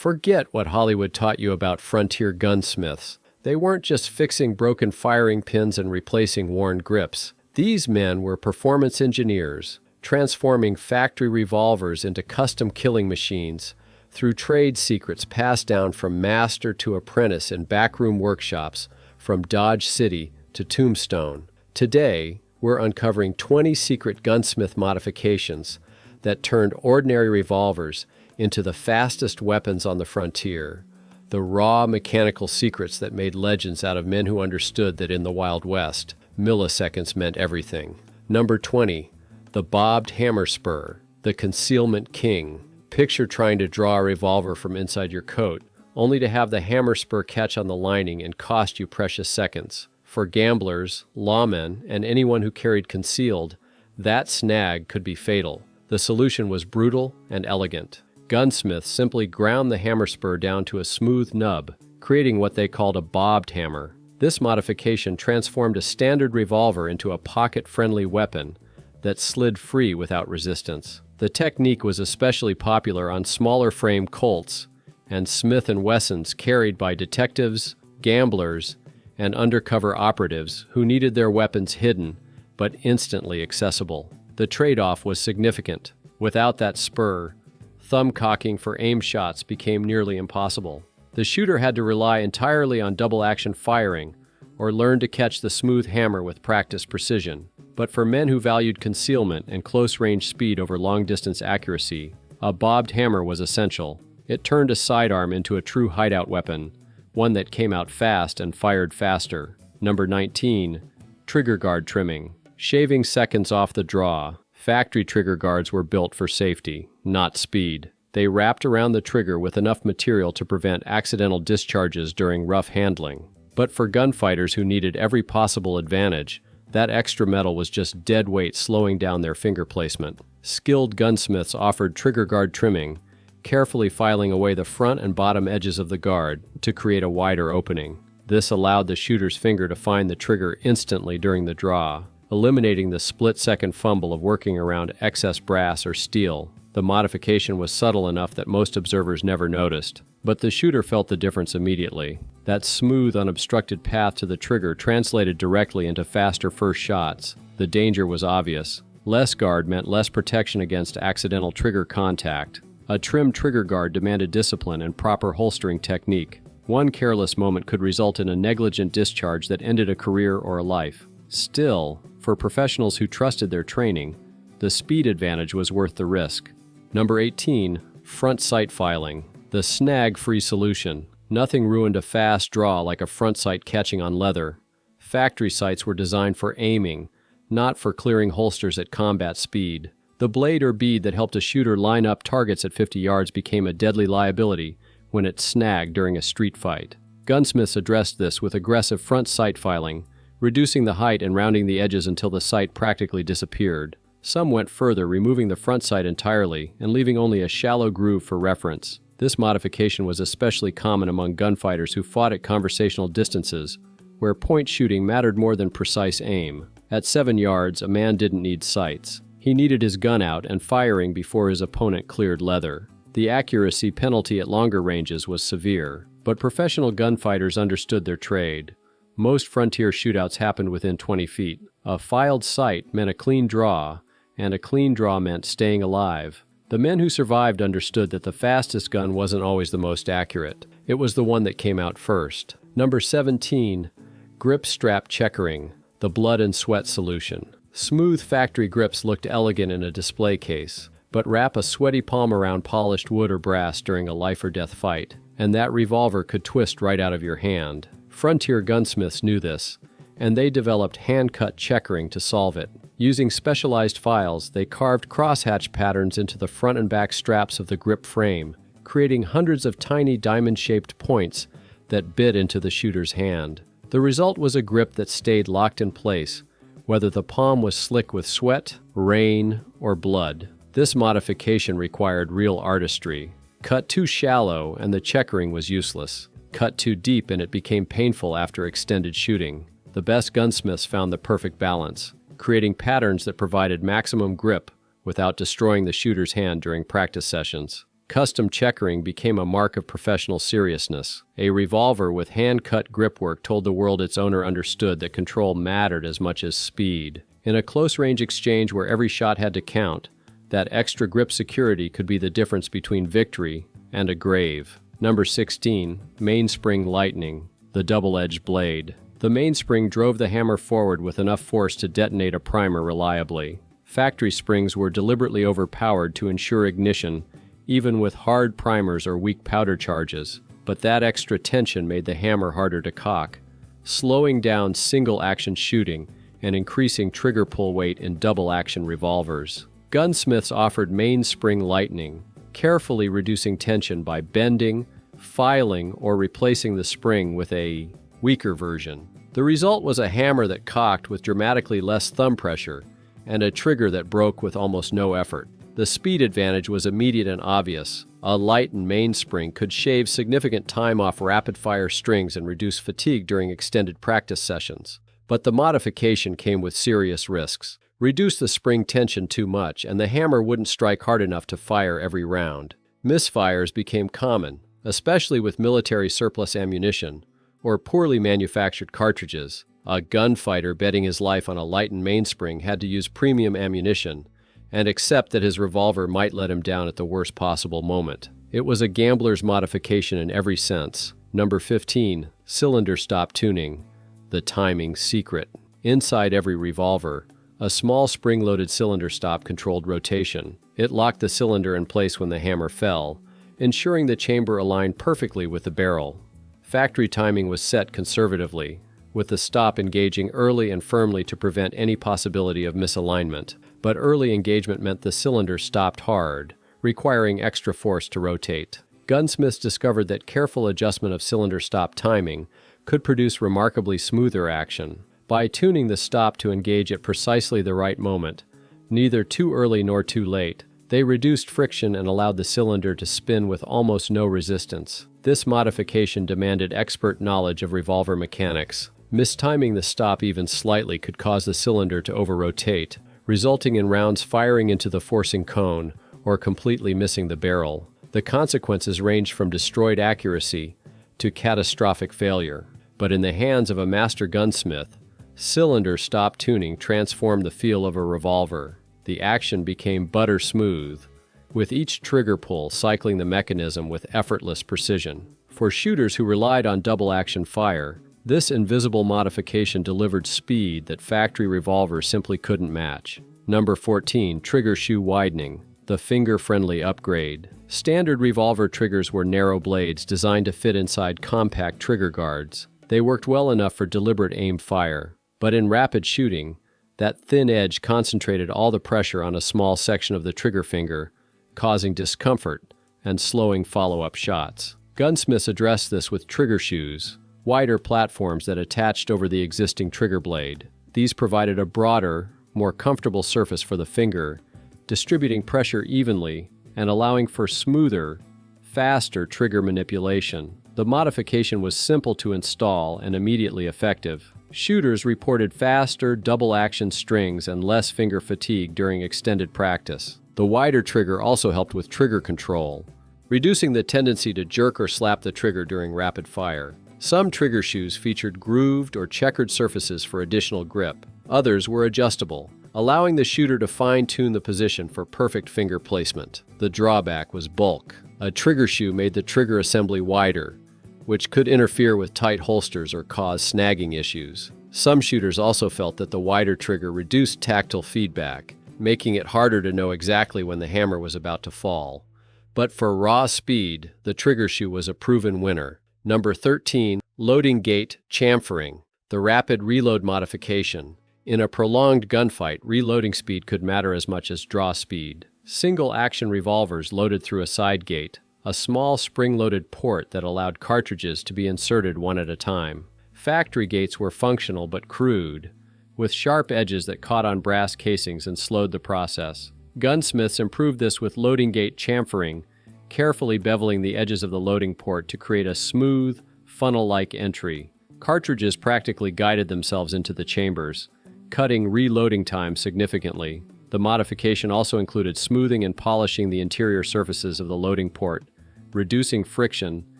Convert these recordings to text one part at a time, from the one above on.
Forget what Hollywood taught you about frontier gunsmiths. They weren't just fixing broken firing pins and replacing worn grips. These men were performance engineers, transforming factory revolvers into custom killing machines through trade secrets passed down from master to apprentice in backroom workshops from Dodge City to Tombstone. Today, we're uncovering 20 secret gunsmith modifications that turned ordinary revolvers into the fastest weapons on the frontier. The raw mechanical secrets that made legends out of men who understood that in the Wild West, milliseconds meant everything. Number 20. The bobbed hammer spur, the concealment king. Picture trying to draw a revolver from inside your coat, only to have the hammer spur catch on the lining and cost you precious seconds. For gamblers, lawmen, and anyone who carried concealed, that snag could be fatal. The solution was brutal and elegant. Gunsmiths simply ground the hammer spur down to a smooth nub, creating what they called a bobbed hammer. This modification transformed a standard revolver into a pocket-friendly weapon that slid free without resistance. The technique was especially popular on smaller frame Colts and Smith & Wessons carried by detectives, gamblers, and undercover operatives who needed their weapons hidden but instantly accessible. The trade-off was significant. Without that spur, thumb cocking for aim shots became nearly impossible. The shooter had to rely entirely on double-action firing or learn to catch the smooth hammer with practiced precision. But for men who valued concealment and close-range speed over long-distance accuracy, a bobbed hammer was essential. It turned a sidearm into a true hideout weapon, one that came out fast and fired faster. Number 19. Trigger guard trimming. Shaving seconds off the draw. Factory trigger guards were built for safety, not speed. They wrapped around the trigger with enough material to prevent accidental discharges during rough handling. But for gunfighters who needed every possible advantage, that extra metal was just dead weight slowing down their finger placement. Skilled gunsmiths offered trigger guard trimming, carefully filing away the front and bottom edges of the guard to create a wider opening. This allowed the shooter's finger to find the trigger instantly during the draw, eliminating the split-second fumble of working around excess brass or steel. The modification was subtle enough that most observers never noticed, but the shooter felt the difference immediately. That smooth, unobstructed path to the trigger translated directly into faster first shots. The danger was obvious. Less guard meant less protection against accidental trigger contact. A trimmed trigger guard demanded discipline and proper holstering technique. One careless moment could result in a negligent discharge that ended a career or a life. Still, for professionals who trusted their training, the speed advantage was worth the risk. Number 18. Front sight filing. The snag-free solution. Nothing ruined a fast draw like a front sight catching on leather. Factory sights were designed for aiming, not for clearing holsters at combat speed. The blade or bead that helped a shooter line up targets at 50 yards became a deadly liability when it snagged during a street fight. Gunsmiths addressed this with aggressive front sight filing, reducing the height and rounding the edges until the sight practically disappeared. Some went further, removing the front sight entirely and leaving only a shallow groove for reference. This modification was especially common among gunfighters who fought at conversational distances, where point shooting mattered more than precise aim. At 7 yards, a man didn't need sights. He needed his gun out and firing before his opponent cleared leather. The accuracy penalty at longer ranges was severe, but professional gunfighters understood their trade. Most frontier shootouts happened within 20 feet. A filed sight meant a clean draw, and a clean draw meant staying alive. The men who survived understood that the fastest gun wasn't always the most accurate. It was the one that came out first. Number 17. Grip strap checkering, the blood and sweat solution. Smooth factory grips looked elegant in a display case, but wrap a sweaty palm around polished wood or brass during a life-or-death fight, and that revolver could twist right out of your hand. Frontier gunsmiths knew this, and they developed hand-cut checkering to solve it. Using specialized files, they carved crosshatch patterns into the front and back straps of the grip frame, creating hundreds of tiny diamond-shaped points that bit into the shooter's hand. The result was a grip that stayed locked in place, whether the palm was slick with sweat, rain, or blood. This modification required real artistry. Cut too shallow and the checkering was useless. Cut too deep and it became painful after extended shooting. The best gunsmiths found the perfect balance, creating patterns that provided maximum grip without destroying the shooter's hand during practice sessions. Custom checkering became a mark of professional seriousness. A revolver with hand-cut gripwork told the world its owner understood that control mattered as much as speed. In a close-range exchange where every shot had to count, that extra grip security could be the difference between victory and a grave. Number 16. Mainspring lightning, the double-edged blade. The mainspring drove the hammer forward with enough force to detonate a primer reliably. Factory springs were deliberately overpowered to ensure ignition, even with hard primers or weak powder charges, but that extra tension made the hammer harder to cock, slowing down single-action shooting and increasing trigger pull weight in double-action revolvers. Gunsmiths offered mainspring lightning, carefully reducing tension by bending, filing, or replacing the spring with a weaker version. The result was a hammer that cocked with dramatically less thumb pressure and a trigger that broke with almost no effort. The speed advantage was immediate and obvious. A lightened mainspring could shave significant time off rapid-fire strings and reduce fatigue during extended practice sessions. But the modification came with serious risks. Reduce the spring tension too much, and the hammer wouldn't strike hard enough to fire every round. Misfires became common, especially with military surplus ammunition or poorly manufactured cartridges. A gunfighter betting his life on a lightened mainspring had to use premium ammunition and accept that his revolver might let him down at the worst possible moment. It was a gambler's modification in every sense. Number 15. Cylinder stop tuning, the timing secret. Inside every revolver, a small spring-loaded cylinder stop controlled rotation. It locked the cylinder in place when the hammer fell, ensuring the chamber aligned perfectly with the barrel. Factory timing was set conservatively, with the stop engaging early and firmly to prevent any possibility of misalignment. But early engagement meant the cylinder stopped hard, requiring extra force to rotate. Gunsmiths discovered that careful adjustment of cylinder stop timing could produce remarkably smoother action. By tuning the stop to engage at precisely the right moment, neither too early nor too late, they reduced friction and allowed the cylinder to spin with almost no resistance. This modification demanded expert knowledge of revolver mechanics. Mistiming the stop even slightly could cause the cylinder to over-rotate, resulting in rounds firing into the forcing cone or completely missing the barrel. The consequences ranged from destroyed accuracy to catastrophic failure. But in the hands of a master gunsmith, cylinder stop tuning transformed the feel of a revolver. The action became butter smooth, with each trigger pull cycling the mechanism with effortless precision. For shooters who relied on double-action fire, this invisible modification delivered speed that factory revolvers simply couldn't match. Number 14. Trigger shoe widening, the finger-friendly upgrade. Standard revolver triggers were narrow blades designed to fit inside compact trigger guards. They worked well enough for deliberate aim fire, but in rapid shooting, that thin edge concentrated all the pressure on a small section of the trigger finger, causing discomfort and slowing follow-up shots. Gunsmiths addressed this with trigger shoes, wider platforms that attached over the existing trigger blade. These provided a broader, more comfortable surface for the finger, distributing pressure evenly and allowing for smoother, faster trigger manipulation. The modification was simple to install and immediately effective. Shooters reported faster, double-action strings and less finger fatigue during extended practice. The wider trigger also helped with trigger control, reducing the tendency to jerk or slap the trigger during rapid fire. Some trigger shoes featured grooved or checkered surfaces for additional grip. Others were adjustable, allowing the shooter to fine-tune the position for perfect finger placement. The drawback was bulk. A trigger shoe made the trigger assembly wider, which could interfere with tight holsters or cause snagging issues. Some shooters also felt that the wider trigger reduced tactile feedback, making it harder to know exactly when the hammer was about to fall. But for raw speed, the trigger shoe was a proven winner. Number 13. Loading gate chamfering, the rapid reload modification. In a prolonged gunfight, reloading speed could matter as much as draw speed. Single-action revolvers loaded through a side gate, a small spring-loaded port that allowed cartridges to be inserted one at a time. Factory gates were functional but crude, with sharp edges that caught on brass casings and slowed the process. Gunsmiths improved this with loading gate chamfering, carefully beveling the edges of the loading port to create a smooth, funnel-like entry. Cartridges practically guided themselves into the chambers, cutting reloading time significantly. The modification also included smoothing and polishing the interior surfaces of the loading port, reducing friction,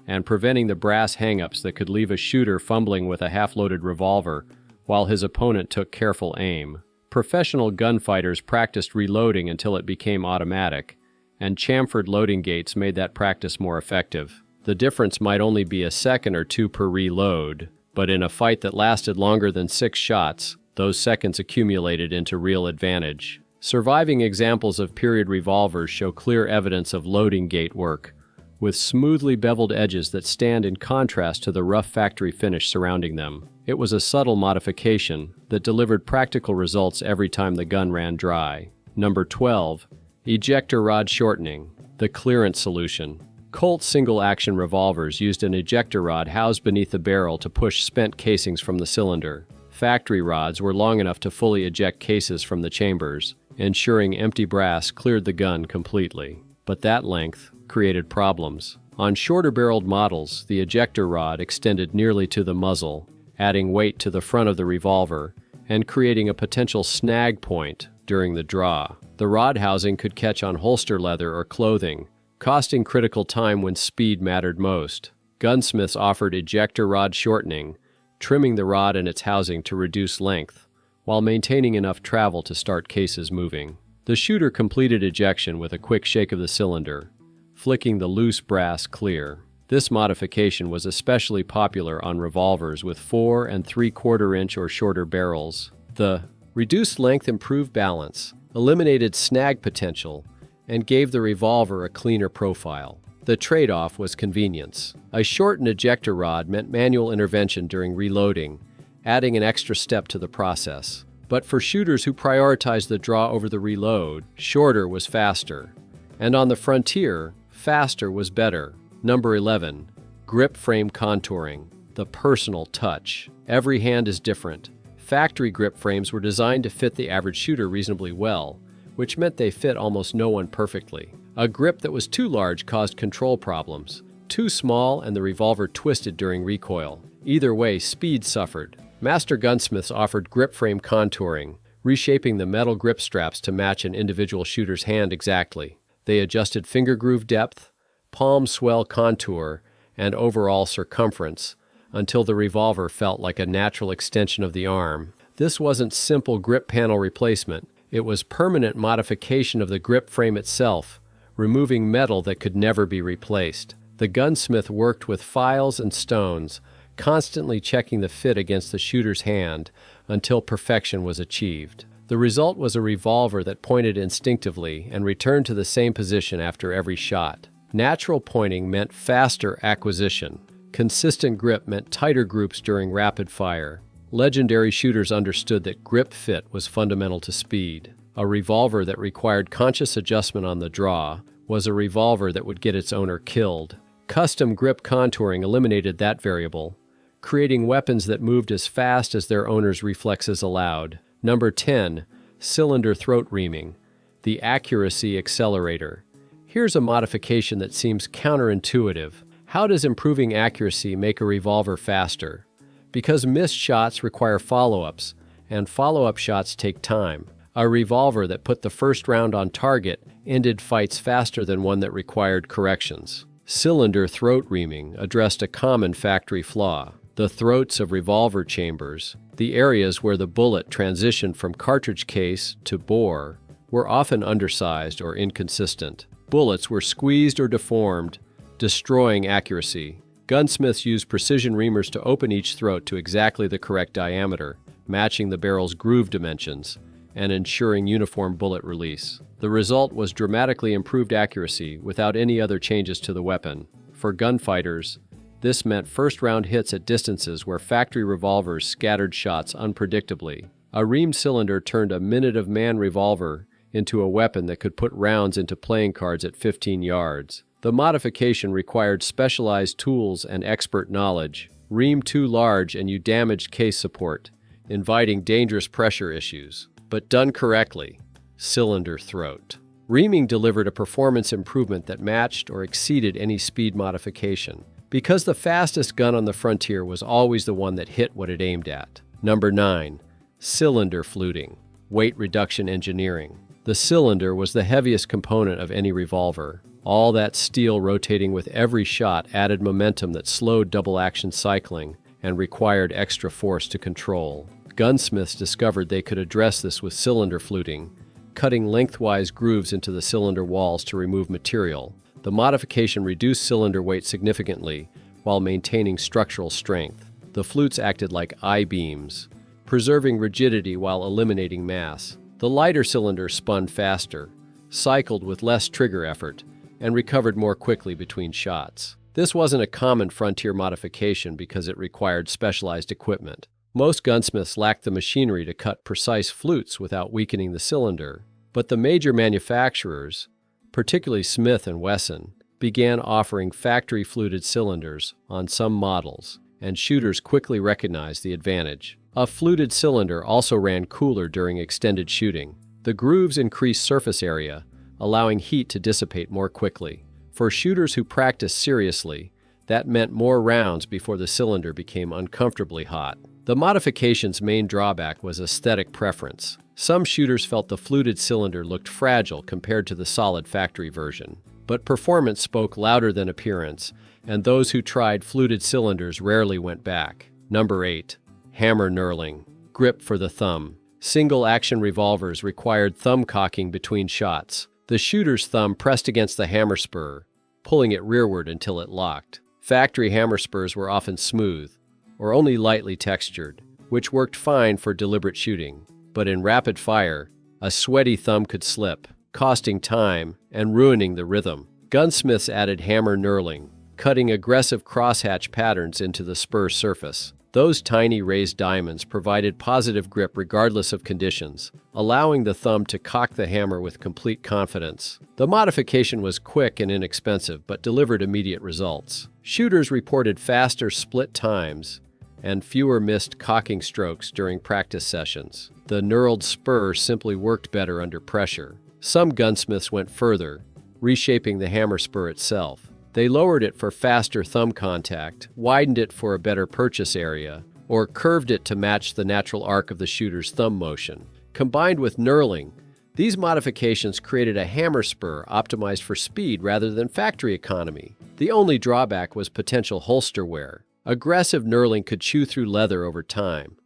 and preventing the brass hang-ups that could leave a shooter fumbling with a half-loaded revolver while his opponent took careful aim. Professional gunfighters practiced reloading until it became automatic, and chamfered loading gates made that practice more effective. The difference might only be a second or two per reload, but in a fight that lasted longer than 6 shots, those seconds accumulated into real advantage. Surviving examples of period revolvers show clear evidence of loading gate work, with smoothly beveled edges that stand in contrast to the rough factory finish surrounding them. It was a subtle modification that delivered practical results every time the gun ran dry. Number 12. Ejector rod shortening, the clearance solution. Colt single-action revolvers used an ejector rod housed beneath the barrel to push spent casings from the cylinder. Factory rods were long enough to fully eject cases from the chambers, ensuring empty brass cleared the gun completely. But that length created problems. On shorter-barreled models, the ejector rod extended nearly to the muzzle, adding weight to the front of the revolver and creating a potential snag point during the draw. The rod housing could catch on holster leather or clothing, costing critical time when speed mattered most. Gunsmiths offered ejector rod shortening, trimming the rod and its housing to reduce length, while maintaining enough travel to start cases moving. The shooter completed ejection with a quick shake of the cylinder, flicking the loose brass clear. This modification was especially popular on revolvers with 4 3/4-inch or shorter barrels. The reduced length improved balance, eliminated snag potential, and gave the revolver a cleaner profile. The trade-off was convenience. A shortened ejector rod meant manual intervention during reloading, adding an extra step to the process. But for shooters who prioritized the draw over the reload, shorter was faster. And on the frontier, faster was better. Number 11. Grip frame contouring, the personal touch. Every hand is different. Factory grip frames were designed to fit the average shooter reasonably well, which meant they fit almost no one perfectly. A grip that was too large caused control problems. Too small and the revolver twisted during recoil. Either way, speed suffered. Master gunsmiths offered grip frame contouring, reshaping the metal grip straps to match an individual shooter's hand exactly. They adjusted finger groove depth, palm swell contour, and overall circumference until the revolver felt like a natural extension of the arm. This wasn't simple grip panel replacement. It was permanent modification of the grip frame itself, removing metal that could never be replaced. The gunsmith worked with files and stones, constantly checking the fit against the shooter's hand until perfection was achieved. The result was a revolver that pointed instinctively and returned to the same position after every shot. Natural pointing meant faster acquisition. Consistent grip meant tighter groups during rapid fire. Legendary shooters understood that grip fit was fundamental to speed. A revolver that required conscious adjustment on the draw was a revolver that would get its owner killed. Custom grip contouring eliminated that variable, creating weapons that moved as fast as their owner's reflexes allowed. Number 10. Cylinder throat reaming, the accuracy accelerator. Here's a modification that seems counterintuitive. How does improving accuracy make a revolver faster? Because missed shots require follow-ups, and follow-up shots take time. A revolver that put the first round on target ended fights faster than one that required corrections. Cylinder throat reaming addressed a common factory flaw. The throats of revolver chambers, the areas where the bullet transitioned from cartridge case to bore, were often undersized or inconsistent. Bullets were squeezed or deformed, destroying accuracy. Gunsmiths used precision reamers to open each throat to exactly the correct diameter, matching the barrel's groove dimensions and ensuring uniform bullet release. The result was dramatically improved accuracy without any other changes to the weapon. For gunfighters, this meant first-round hits at distances where factory revolvers scattered shots unpredictably. A reamed cylinder turned a minute-of-man revolver into a weapon that could put rounds into playing cards at 15 yards. The modification required specialized tools and expert knowledge. Ream too large and you damaged case support, inviting dangerous pressure issues. But done correctly, cylinder throat. Reaming delivered a performance improvement that matched or exceeded any speed modification, because the fastest gun on the frontier was always the one that hit what it aimed at. Number 9. Cylinder fluting. weight reduction engineering. The cylinder was the heaviest component of any revolver. All that steel rotating with every shot added momentum that slowed double-action cycling and required extra force to control. Gunsmiths discovered they could address this with cylinder fluting, cutting lengthwise grooves into the cylinder walls to remove material. The modification reduced cylinder weight significantly while maintaining structural strength. The flutes acted like I-beams, preserving rigidity while eliminating mass. The lighter cylinder spun faster, cycled with less trigger effort, and recovered more quickly between shots. This wasn't a common frontier modification because it required specialized equipment. Most gunsmiths lacked the machinery to cut precise flutes without weakening the cylinder, but the major manufacturers, particularly Smith and Wesson, began offering factory-fluted cylinders on some models, and shooters quickly recognized the advantage. A fluted cylinder also ran cooler during extended shooting. The grooves increased surface area, allowing heat to dissipate more quickly. For shooters who practiced seriously, that meant more rounds before the cylinder became uncomfortably hot. The modification's main drawback was aesthetic preference. Some shooters felt the fluted cylinder looked fragile compared to the solid factory version. But performance spoke louder than appearance, and those who tried fluted cylinders rarely went back. Number 8. Hammer knurling. Grip for the thumb. Single-action revolvers required thumb cocking between shots. The shooter's thumb pressed against the hammer spur, pulling it rearward until it locked. Factory hammer spurs were often smooth, or only lightly textured, which worked fine for deliberate shooting. But in rapid fire, a sweaty thumb could slip, costing time and ruining the rhythm. Gunsmiths added hammer knurling, cutting aggressive crosshatch patterns into the spur surface. Those tiny raised diamonds provided positive grip regardless of conditions, allowing the thumb to cock the hammer with complete confidence. The modification was quick and inexpensive, but delivered immediate results. Shooters reported faster split times and fewer missed cocking strokes during practice sessions. The knurled spur simply worked better under pressure. Some gunsmiths went further, reshaping the hammer spur itself. They lowered it for faster thumb contact, widened it for a better purchase area, or curved it to match the natural arc of the shooter's thumb motion. Combined with knurling, these modifications created a hammer spur optimized for speed rather than factory economy. The only drawback was potential holster wear. Aggressive knurling could chew through leather over time,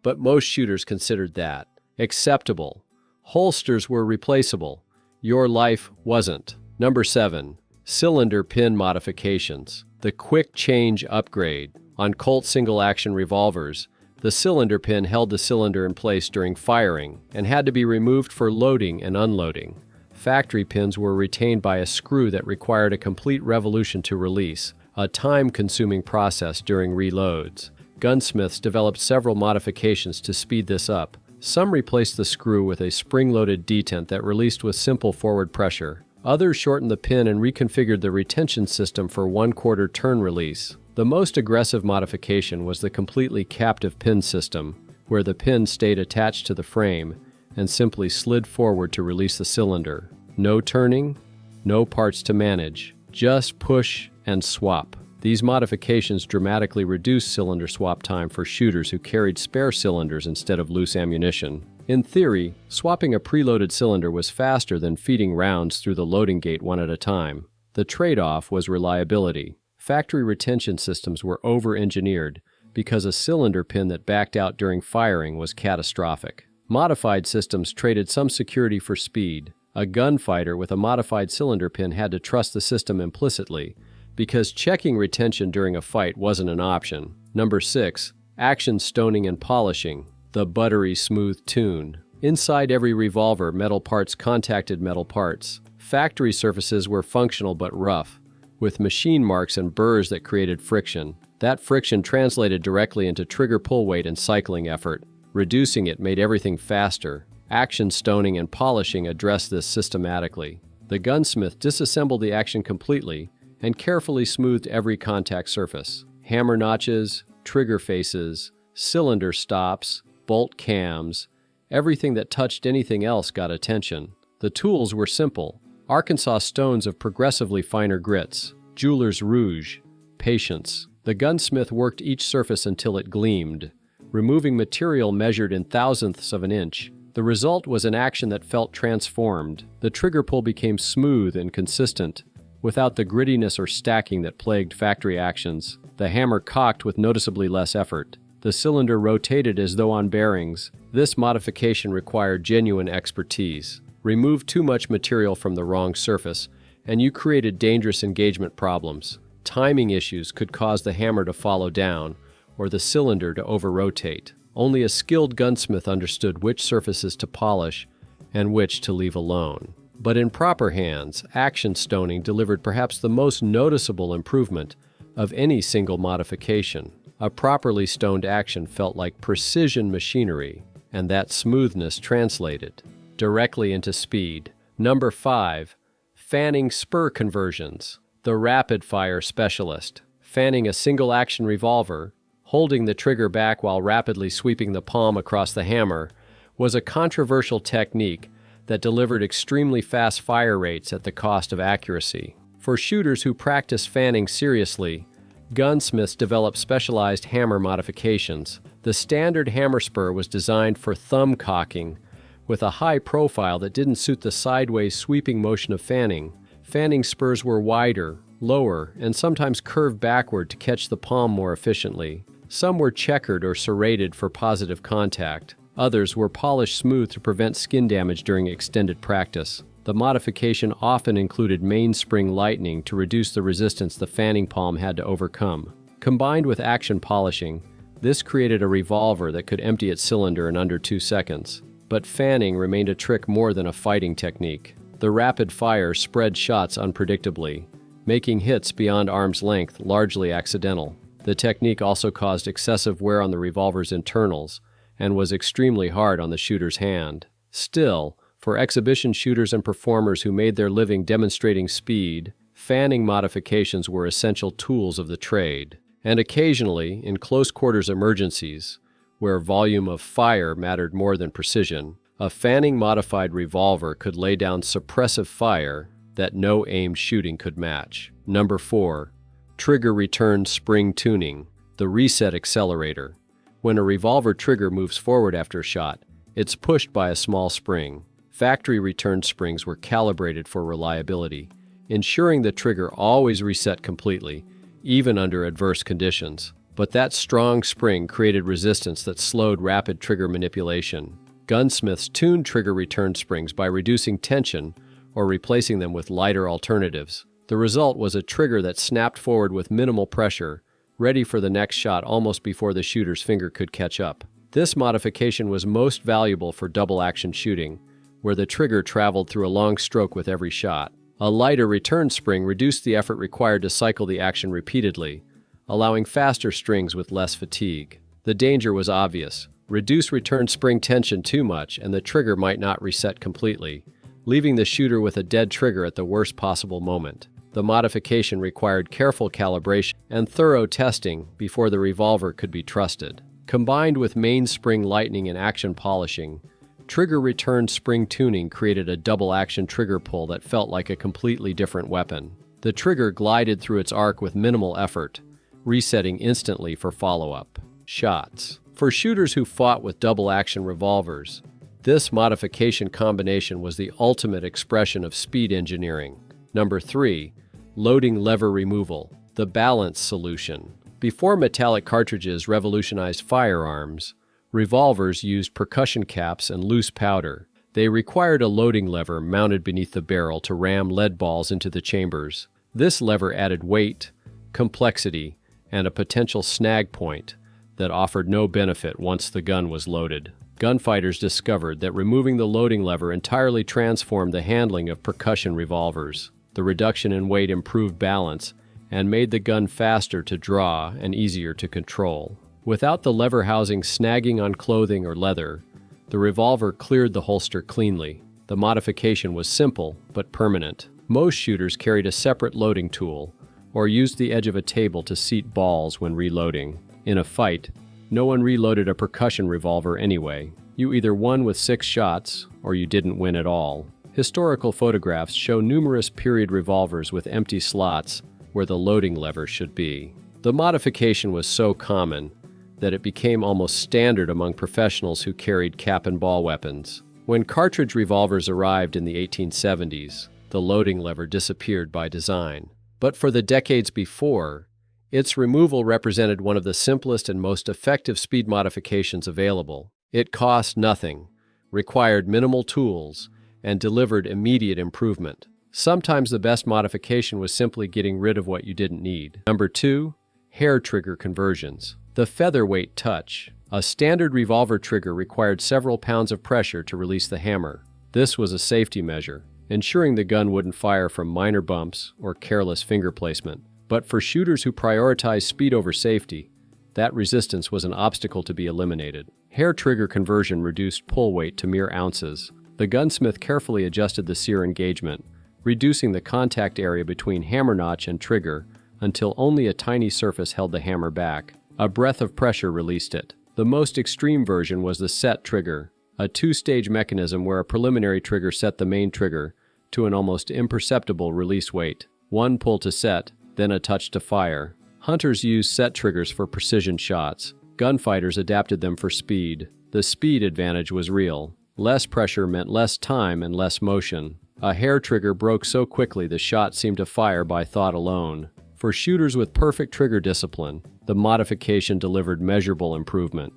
but most shooters considered that acceptable. Holsters were replaceable. Your life wasn't. Number 7. Cylinder pin modifications. The quick change upgrade. On Colt single-action revolvers, the cylinder pin held the cylinder in place during firing and had to be removed for loading and unloading. Factory pins were retained by a screw that required a complete revolution to release, a time-consuming process during reloads. Gunsmiths developed several modifications to speed this up. Some replaced the screw with a spring-loaded detent that released with simple forward pressure. Others shortened the pin and reconfigured the retention system for one-quarter turn release. The most aggressive modification was the completely captive pin system, where the pin stayed attached to the frame and simply slid forward to release the cylinder. No turning, no parts to manage, just push and swap. These modifications dramatically reduced cylinder swap time for shooters who carried spare cylinders instead of loose ammunition. In theory, swapping a preloaded cylinder was faster than feeding rounds through the loading gate one at a time. The trade-off was reliability. Factory retention systems were over-engineered because a cylinder pin that backed out during firing was catastrophic. Modified systems traded some security for speed. A gunfighter with a modified cylinder pin had to trust the system implicitly because checking retention during a fight wasn't an option. Number 6. Action stoning and polishing. The buttery smooth tune. Inside every revolver, metal parts contacted metal parts. Factory surfaces were functional but rough, with machine marks and burrs that created friction. That friction translated directly into trigger pull weight and cycling effort. Reducing it made everything faster. Action stoning and polishing addressed this systematically. The gunsmith disassembled the action completely and carefully smoothed every contact surface. Hammer notches, trigger faces, cylinder stops, bolt cams, everything that touched anything else got attention. The tools were simple. Arkansas stones of progressively finer grits, jeweler's rouge, patience. The gunsmith worked each surface until it gleamed, removing material measured in thousandths of an inch. The result was an action that felt transformed. The trigger pull became smooth and consistent, without the grittiness or stacking that plagued factory actions. The hammer cocked with noticeably less effort. The cylinder rotated as though on bearings. This modification required genuine expertise. Remove too much material from the wrong surface, and you created dangerous engagement problems. Timing issues could cause the hammer to follow down, or the cylinder to over-rotate. Only a skilled gunsmith understood which surfaces to polish and which to leave alone. But in proper hands, action stoning delivered perhaps the most noticeable improvement of any single modification. A properly stoned action felt like precision machinery, and that smoothness translated directly into speed. Number 5. Fanning spur conversions. The rapid-fire specialist. Fanning a single-action revolver, holding the trigger back while rapidly sweeping the palm across the hammer, was a controversial technique that delivered extremely fast fire rates at the cost of accuracy. For shooters who practice fanning seriously, gunsmiths developed specialized hammer modifications. The standard hammer spur was designed for thumb cocking, with a high profile that didn't suit the sideways sweeping motion of fanning. Fanning spurs were wider, lower, and sometimes curved backward to catch the palm more efficiently. Some were checkered or serrated for positive contact. Others were polished smooth to prevent skin damage during extended practice. The modification often included mainspring lightening to reduce the resistance the fanning palm had to overcome. Combined with action polishing, this created a revolver that could empty its cylinder in under 2 seconds. But fanning remained a trick more than a fighting technique. The rapid fire spread shots unpredictably, making hits beyond arm's length largely accidental. The technique also caused excessive wear on the revolver's internals and was extremely hard on the shooter's hand. Still, for exhibition shooters and performers who made their living demonstrating speed, fanning modifications were essential tools of the trade. And occasionally, in close-quarters emergencies, where volume of fire mattered more than precision, a fanning-modified revolver could lay down suppressive fire that no aimed shooting could match. Number 4. Trigger return spring tuning. The reset accelerator. When a revolver trigger moves forward after a shot, it's pushed by a small spring. Factory return springs were calibrated for reliability, ensuring the trigger always reset completely, even under adverse conditions. But that strong spring created resistance that slowed rapid trigger manipulation. Gunsmiths tuned trigger return springs by reducing tension or replacing them with lighter alternatives. The result was a trigger that snapped forward with minimal pressure, ready for the next shot almost before the shooter's finger could catch up. This modification was most valuable for double-action shooting, where the trigger traveled through a long stroke with every shot. A lighter return spring reduced the effort required to cycle the action repeatedly, allowing faster strings with less fatigue. The danger was obvious. Reduce return spring tension too much and the trigger might not reset completely, leaving the shooter with a dead trigger at the worst possible moment. The modification required careful calibration and thorough testing before the revolver could be trusted. Combined with mainspring lightening and action polishing, trigger return spring tuning created a double-action trigger pull that felt like a completely different weapon. The trigger glided through its arc with minimal effort, resetting instantly for follow-up shots. For shooters who fought with double-action revolvers, this modification combination was the ultimate expression of speed engineering. Number 3. Loading lever removal. The balance solution. Before metallic cartridges revolutionized firearms, revolvers used percussion caps and loose powder. They required a loading lever mounted beneath the barrel to ram lead balls into the chambers. This lever added weight, complexity, and a potential snag point that offered no benefit once the gun was loaded. Gunfighters discovered that removing the loading lever entirely transformed the handling of percussion revolvers. The reduction in weight improved balance and made the gun faster to draw and easier to control. Without the lever housing snagging on clothing or leather, the revolver cleared the holster cleanly. The modification was simple but permanent. Most shooters carried a separate loading tool or used the edge of a table to seat balls when reloading. In a fight, no one reloaded a percussion revolver anyway. You either won with 6 shots or you didn't win at all. Historical photographs show numerous period revolvers with empty slots where the loading lever should be. The modification was so common that it became almost standard among professionals who carried cap and ball weapons. When cartridge revolvers arrived in the 1870s, the loading lever disappeared by design. But for the decades before, its removal represented one of the simplest and most effective speed modifications available. It cost nothing, required minimal tools, and delivered immediate improvement. Sometimes the best modification was simply getting rid of what you didn't need. Number 2, hair trigger conversions. The featherweight touch. A standard revolver trigger required several pounds of pressure to release the hammer. This was a safety measure, ensuring the gun wouldn't fire from minor bumps or careless finger placement. But for shooters who prioritized speed over safety, that resistance was an obstacle to be eliminated. Hair trigger conversion reduced pull weight to mere ounces. The gunsmith carefully adjusted the sear engagement, reducing the contact area between hammer notch and trigger until only a tiny surface held the hammer back. A breath of pressure released it. The most extreme version was the set trigger, a two-stage mechanism where a preliminary trigger set the main trigger to an almost imperceptible release weight. One pull to set, then a touch to fire. Hunters used set triggers for precision shots. Gunfighters adapted them for speed. The speed advantage was real. Less pressure meant less time and less motion. A hair trigger broke so quickly the shot seemed to fire by thought alone. For shooters with perfect trigger discipline, the modification delivered measurable improvement.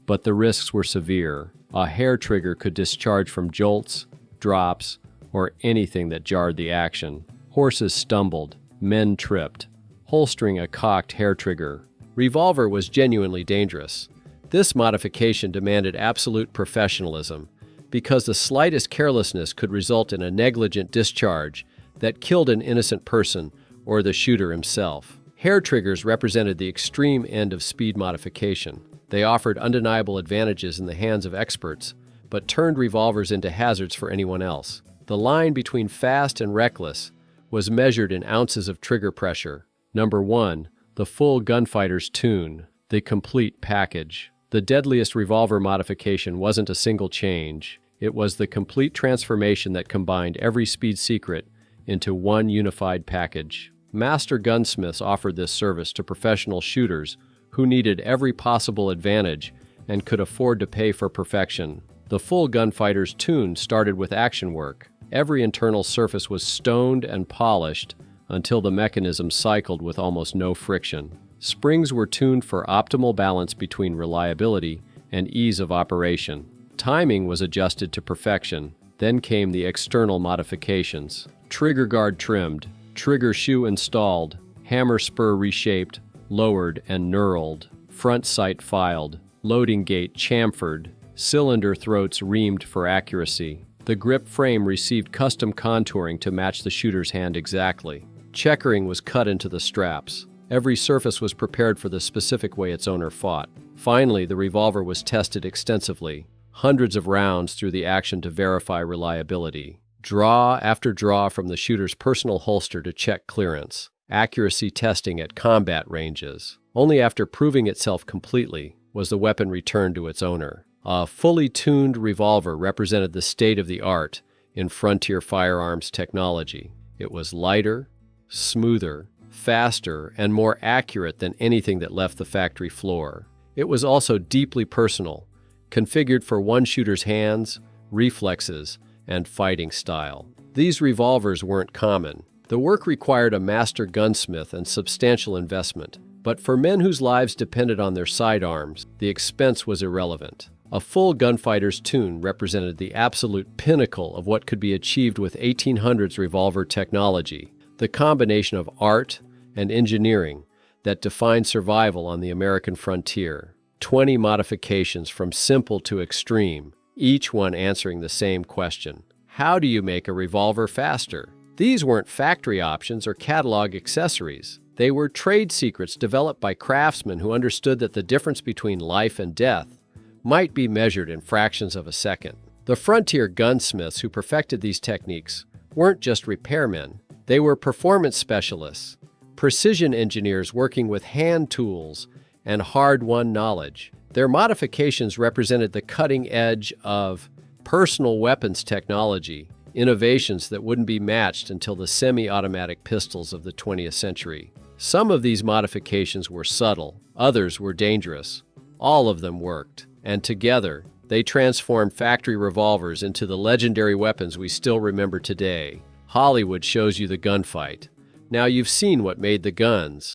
But the risks were severe. A hair trigger could discharge from jolts, drops, or anything that jarred the action. Horses stumbled, men tripped, holstering a cocked hair trigger. Revolver was genuinely dangerous. This modification demanded absolute professionalism, because the slightest carelessness could result in a negligent discharge that killed an innocent person or the shooter himself. Hair triggers represented the extreme end of speed modification. They offered undeniable advantages in the hands of experts, but turned revolvers into hazards for anyone else. The line between fast and reckless was measured in ounces of trigger pressure. Number 1, the full gunfighter's tune, the complete package. The deadliest revolver modification wasn't a single change. It was the complete transformation that combined every speed secret into one unified package. Master gunsmiths offered this service to professional shooters who needed every possible advantage and could afford to pay for perfection. The full gunfighter's tune started with action work. Every internal surface was stoned and polished until the mechanism cycled with almost no friction. Springs were tuned for optimal balance between reliability and ease of operation. Timing was adjusted to perfection. Then came the external modifications. Trigger guard trimmed, trigger shoe installed, hammer spur reshaped, lowered and knurled, front sight filed, loading gate chamfered, cylinder throats reamed for accuracy. The grip frame received custom contouring to match the shooter's hand exactly. Checkering was cut into the straps. Every surface was prepared for the specific way its owner fought. Finally, the revolver was tested extensively. Hundreds of rounds through the action to verify reliability. Draw after draw from the shooter's personal holster to check clearance. Accuracy testing at combat ranges. Only after proving itself completely was the weapon returned to its owner. A fully tuned revolver represented the state of the art in frontier firearms technology. It was lighter, smoother, faster, and more accurate than anything that left the factory floor. It was also deeply personal, configured for one shooter's hands, reflexes, and fighting style. These revolvers weren't common. The work required a master gunsmith and substantial investment, but for men whose lives depended on their sidearms, the expense was irrelevant. A full gunfighter's tune represented the absolute pinnacle of what could be achieved with 1800s revolver technology, the combination of art and engineering that defined survival on the American frontier. 20 modifications from simple to extreme, each one answering the same question. How do you make a revolver faster? These weren't factory options or catalog accessories. They were trade secrets developed by craftsmen who understood that the difference between life and death might be measured in fractions of a second. The frontier gunsmiths who perfected these techniques weren't just repairmen. They were performance specialists, precision engineers working with hand tools and hard-won knowledge. Their modifications represented the cutting edge of personal weapons technology, innovations that wouldn't be matched until the semi-automatic pistols of the 20th century. Some of these modifications were subtle, others were dangerous. All of them worked, and together, They transformed factory revolvers into the legendary weapons we still remember today. Hollywood shows you the gunfight. Now you've seen what made the guns.